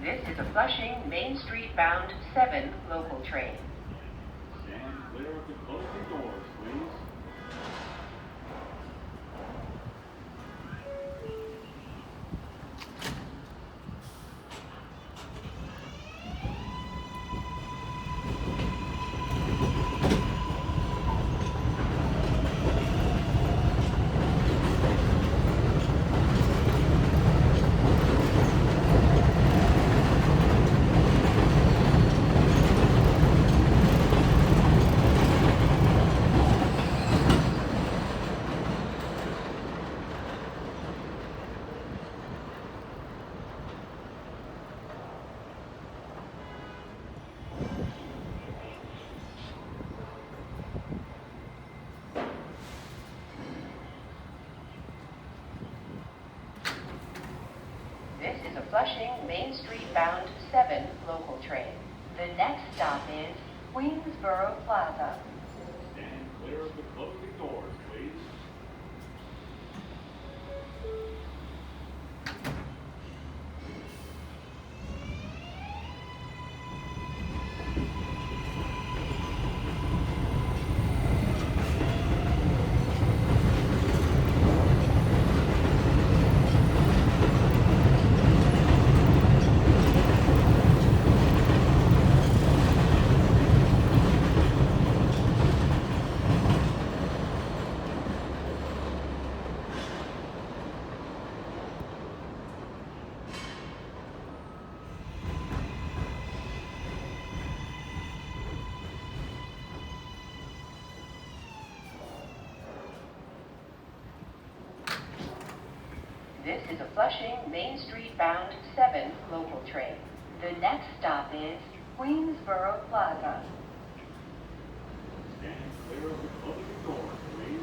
This is a Flushing Main Street bound 7 local train. Stand clear of the closing doors, please. This is a Flushing Main Street bound 7 local train. The next stop is Queensboro Plaza. Stand clear of the closing doors, please. This is a Flushing Main Street bound 7 local train. The next stop is Queensboro Plaza. Stand clear of the closing doors, please.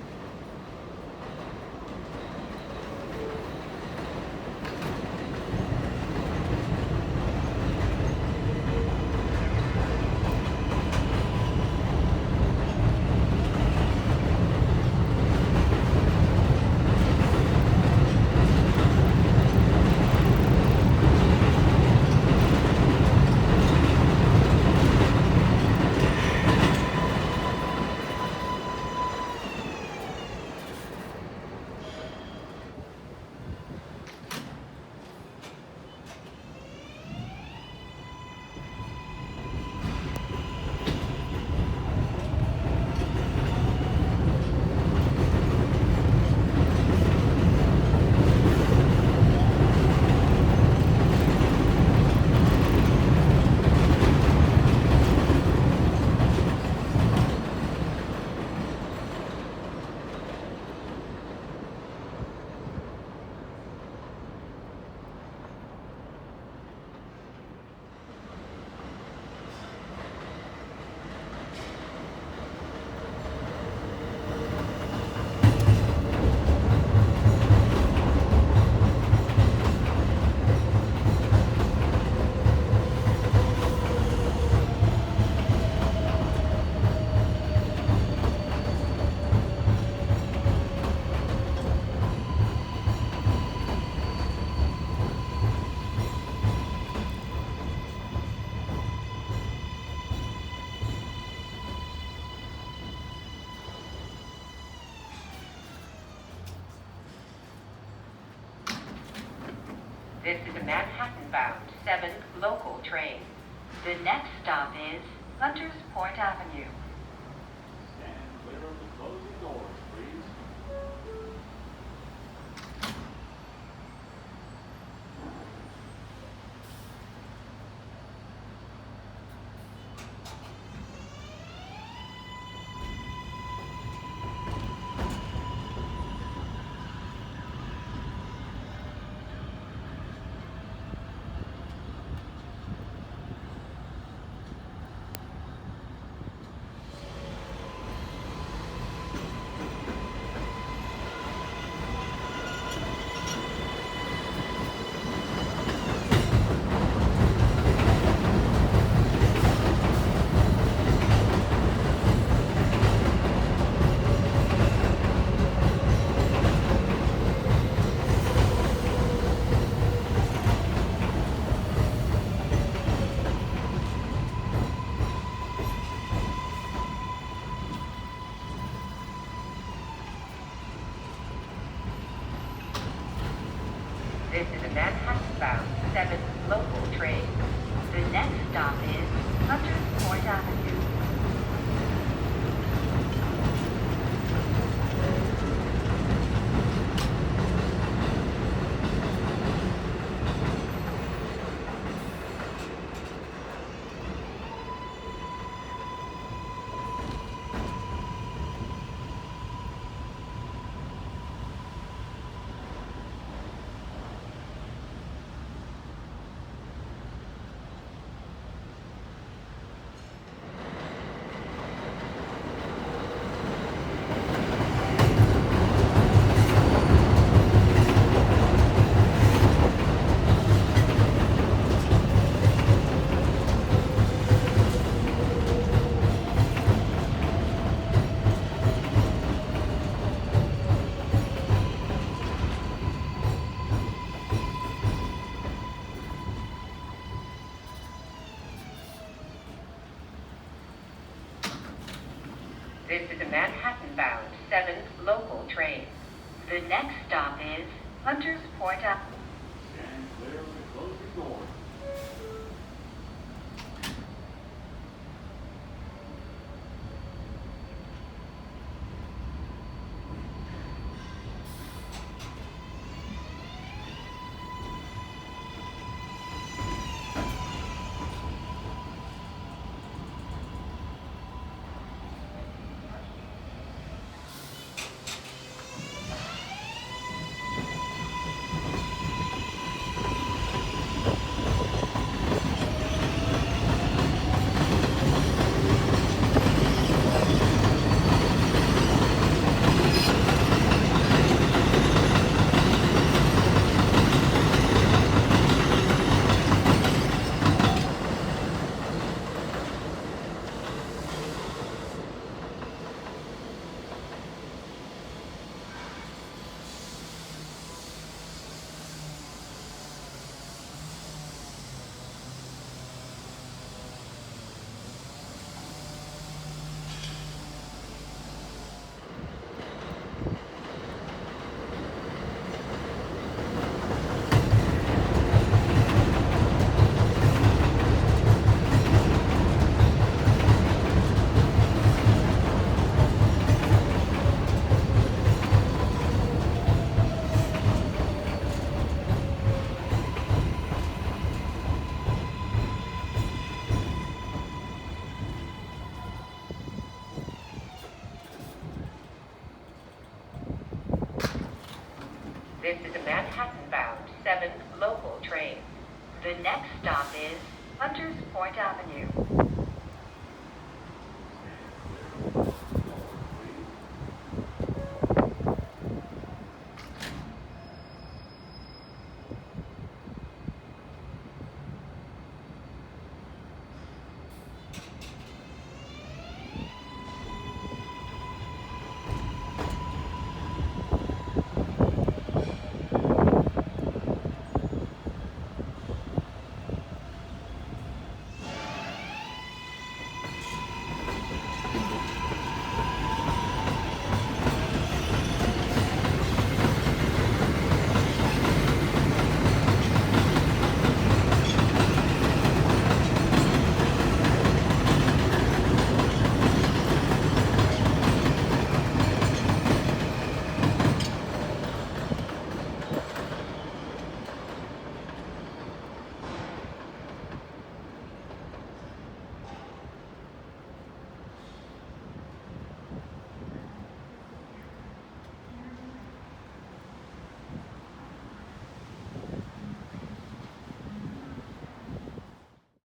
This is a Manhattan-bound 7 local train. The next stop is Hunters Point Avenue. Stand clear of the closing doors, please. 7 local train. The next stop is Hunters Point Avenue. This is a Manhattan-bound 7 local train. The next stop is Hunters Point Avenue. Stand clear of the closing doors. This is a Manhattan-bound 7 local train. The next stop is Hunters Point Avenue.